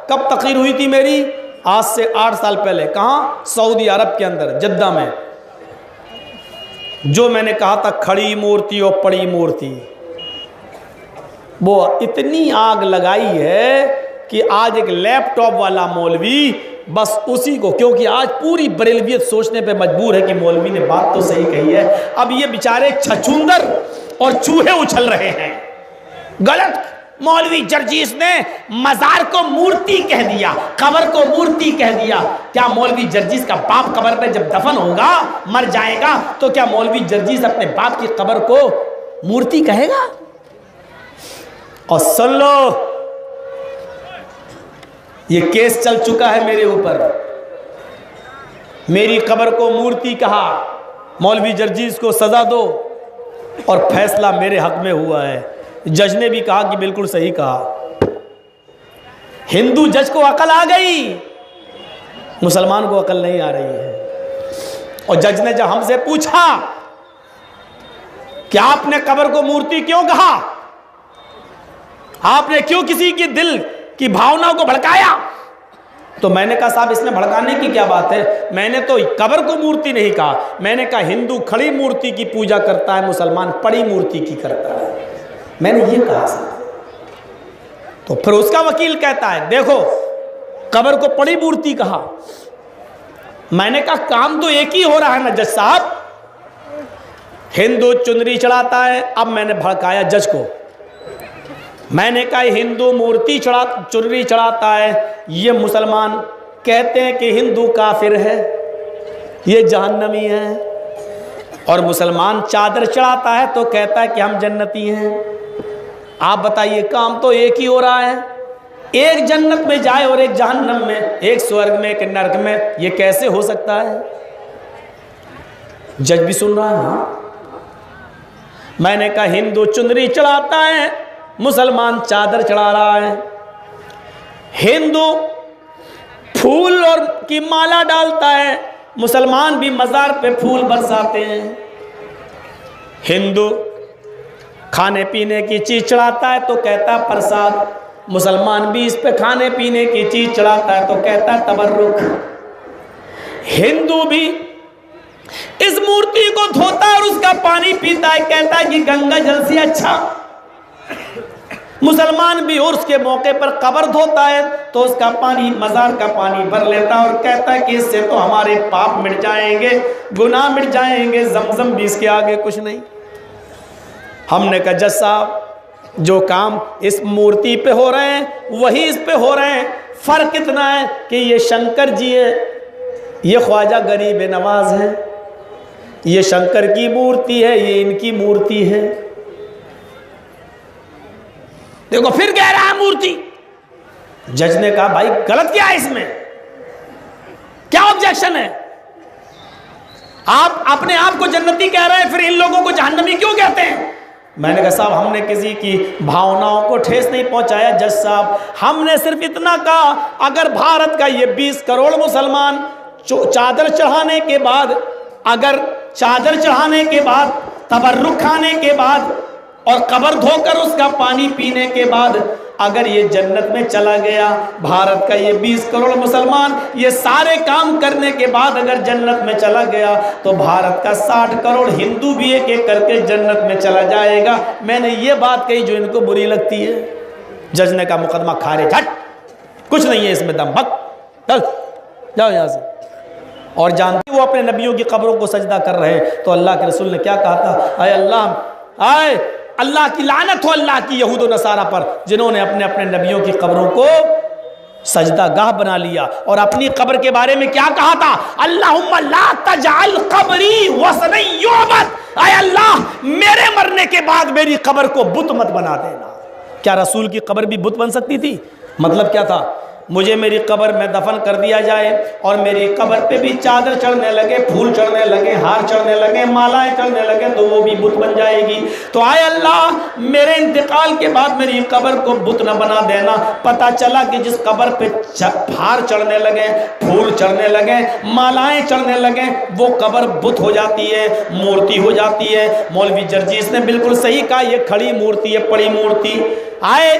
कब तकरीर हुई थी मेरी? आज से 8 साल पहले। कहाँ? सऊदी अरब के अंदर, जद्दा में। जो मैंने कहा था खड़ी मूर्ति और पड़ी मूर्ति, वो इतनी आग लगाई है कि आज एक लैपटॉप वाला मौलवी बस उसी को, क्योंकि आज पूरी बरेलवियत सोचने पे मजबूर है कि मौलवी ने बात तो सही कही है, अब ये बेचारे छछूंदर और चूहे उछल रहे हैं। गलत, मौलवी जर्जीस ने मजार को मूर्ति कह दिया, कब्र को मूर्ति कह दिया। क्या मौलवी जर्जीस का बाप कब्र पे जब दफन होगा, मर जाएगा, तो क्या मौलवी जर्जीस अपने बाप की कब्र को मूर्ति कहेगा? और सुन लो, ये केस चल चुका है मेरे ऊपर। मेरी कब्र को मूर्ति कहा, मौलवी जर्जीस को सजा दो, और फैसला मेरे हक में हुआ है। जज ने भी कहा कि बिल्कुल सही कहा। हिंदू जज को अकल आ गई, मुसलमान को अकल नहीं आ रही है। और जज ने जब हमसे पूछा कि आपने कब्र को मूर्ति क्यों कहा, आपने क्यों किसी की दिल की भावनाओं को भड़काया, तो मैंने कहा साहब इसमें भड़काने की क्या बात है, मैंने तो कब्र को मूर्ति नहीं कहा, मैंने कहा हिंदू खड़ी मूर्ति की पूजा करता है, मुसलमान पड़ी मूर्ति की करता है, मैंने ये कहा साहब। तो फिर उसका वकील कहता है देखो कब्र को पड़ी मूर्ति कहा। मैंने कहा काम तो एक ही हो रहा है ना जज साहब, हिंदू चुनरी चढ़ाता है। अब मैंने भड़काया जज को, मैंने कहा हिंदू मूर्ति चुनरी चढ़ाता है, ये मुसलमान कहते हैं कि हिंदू काफिर है, ये जहन्नमी है, और मुसलमान चादर चढ़ाता है तो कहता है कि हम जन्नती हैं। आप बताइए काम तो एक ही हो रहा है, एक जन्नत में जाए और एक जहन्नम में, एक स्वर्ग में एक नरक में, ये कैसे हो सकता है? जज भी सुन रहा है। मैंने कहा हिंदू चुनरी चढ़ाता है, मुसलमान चादर चढ़ा रहा है, हिंदू फूल और की माला डालता है, मुसलमान भी मजार पे फूल बरसाते हैं, हिंदू खाने पीने की चीज चढ़ाता है तो कहता है प्रसाद, मुसलमान भी इस पे खाने पीने की चीज चढ़ाता है तो कहता है तबर्रुक, हिंदू भी इस मूर्ति को धोता है और उसका पानी पीता है, कहता है कि गंगा जल से अच्छा, मुसलमान भी और उसके मौके पर कब्र धोता है तो उसका पानी मजार का पानी भर लेता है और कहता है कि इससे तो हमारे पाप मिट जाएंगे, गुनाह मिट जाएंगे, जमजम भी इसके आगे कुछ नहीं। हमने कहा जज साहब जो काम इस मूर्ति पे हो रहे हैं वही इस पे हो रहे हैं, फर्क इतना है कि ये शंकर जी है, ये ख्वाजा गरीब नवाज है, ये शंकर की मूर्ति है, ये इनकी मूर्ति है। देखो फिर कह रहा है मूर्ति। जज ने कहा भाई गलत क्या है इसमें, क्या ऑब्जेक्शन है? आप अपने आप को जन्नती कह रहे हैं, फिर इन लोगों को जहन्नमी क्यों कहते हैं? मैंने कहा साहब हमने किसी की भावनाओं को ठेस नहीं पहुंचाया जज साहब, हमने सिर्फ इतना कहा अगर भारत का ये 20 करोड़ मुसलमान चादर चढ़ाने के बाद, अगर चादर चढ़ाने के बाद, तबर्रुक खाने के बाद और कब्र धोकर उसका पानी पीने के बाद अगर ये जन्नत में चला गया, भारत का ये 20 करोड़ मुसलमान ये सारे काम करने के बाद अगर जन्नत में चला गया तो भारत का 60 करोड़ हिंदू भी एक एक करके जन्नत में चला जाएगा। मैंने ये बात कही जो इनको बुरी लगती है। जज ने कहा मुकदमा खारिज, हट, कुछ नहीं है इसमें दम, भग चल जाओ यहाँ से। और जानती वो अपने नबियों की कब्रों को सजदा कर रहे तो अल्लाह के रसूल ने क्या कहा था, आए अल्लाह, आए अल्लाह की लानत हो अल्लाह की यहूद व नसारा पर जिन्होंने अपने अपने नबियों की कब्रों को सजदा गाह बना लिया। और अपनी कब्र के बारे में क्या कहा था, अल्लाहुम्मा ला तजअल कब्री वसनन युअबद, आए अल्लाह मेरे मरने के बाद मेरी कब्र को बुत मत बना देना। क्या रसूल की कब्र भी बुत बन सकती थी? मतलब क्या था, मुझे मेरी कब्र में दफन कर दिया जाए और मेरी कब्र पे भी चादर चढ़ने लगे, फूल चढ़ने लगे, हार चढ़ने लगे, मालाएं चढ़ने लगे तो वो भी बुत बन जाएगी। तो आए अल्लाह मेरे इंतकाल के बाद मेरी कब्र को बुत न बना देना। पता चला कि जिस कब्र पे हार चढ़ने लगे, फूल चढ़ने लगे, मालाएं चढ़ने लगे, वो कब्र बुत हो जाती है, मूर्ति हो जाती है। मौलवी जर्जीस ने बिल्कुल सही कहा, ये खड़ी मूर्ति है, पड़ी मूर्ति। आए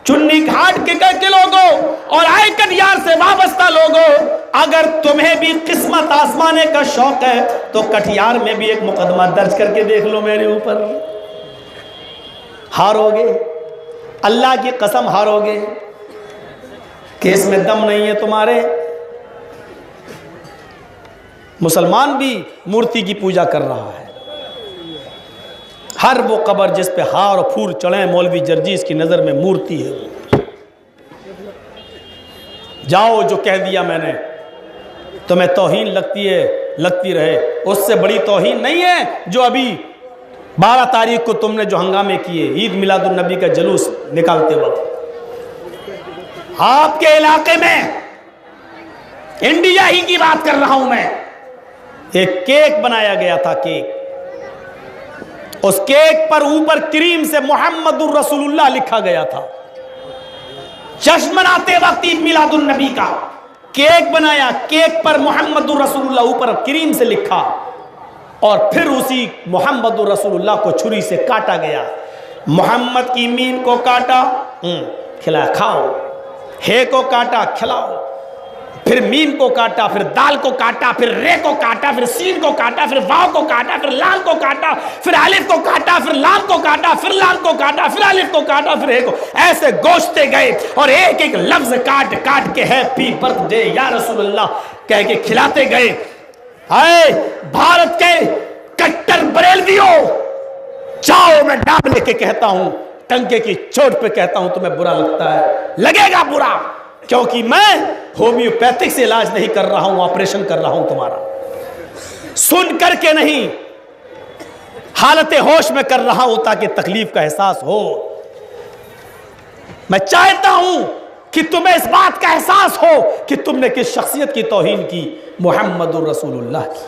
चुन्नी घाट के लोगों और आए कटिहार से वाबस्ता लोगों, अगर तुम्हें भी किस्मत आजमाने का शौक है तो कटिहार में भी एक मुकदमा दर्ज करके देख लो मेरे ऊपर। हारोगे, अल्लाह की कसम हारोगे। केस में दम नहीं है तुम्हारे। मुसलमान भी मूर्ति की पूजा कर रहा है। हर वो कब्र जिस पे हार और फूल चढ़े मौलवी जर्जीस की नजर में मूर्ति है। जाओ, जो कह दिया मैंने, तुम्हें तौहीन लगती है लगती रहे, उससे बड़ी तौहीन नहीं है जो अभी 12 तारीख को तुमने जो हंगामे किए ईद मिलादुन नबी का जुलूस निकालते वक्त। आपके इलाके में, इंडिया ही की बात कर रहा हूं मैं, एक केक बनाया गया था। केक, उस केक पर ऊपर क्रीम से मोहम्मदुर रसूलुल्लाह लिखा गया था। जश्न मनाते वक्त ईद मिलादुन नबी का केक बनाया, केक पर मोहम्मदुर रसूलुल्लाह ऊपर क्रीम से लिखा, और फिर उसी मोहम्मदुर रसूलुल्लाह को छुरी से काटा गया। मोहम्मद की मीम को काटा, खिलाया, खाओ। हे को काटा, खिलाओ। फिर मीम को काटा, फिर दाल को काटा, फिर रे को काटा, फिर सीन को काटा, फिर वाव को काटा, फिर लाम को काटा, फिर अलिफ को काटा, फिर लाम को काटा, फिर लाम को काटा, फिर अलिफ को काटा, फिर हे को, ऐसे गोश्ते गए और एक एक लफ्ज काट काट के हैप्पी बर्थडे या रसूलुल्लाह कह के खिलाते गए। हाय भारत के कट्टर बरेलवियों, जाओ, मैं डाब लेके कहता हूं, टंके की चोट पे कहता हूं, तुम्हें बुरा लगता है, लगेगा बुरा, क्योंकि मैं होम्योपैथिक से इलाज नहीं कर रहा हूं, ऑपरेशन कर रहा हूं तुम्हारा। सुन करके नहीं, हालत होश में कर रहा हूं ताकि तकलीफ का एहसास हो। मैं चाहता हूं कि तुम्हें इस बात का एहसास हो कि तुमने किस शख्सियत की तौहीन की, मोहम्मदुर रसूलुल्लाह की।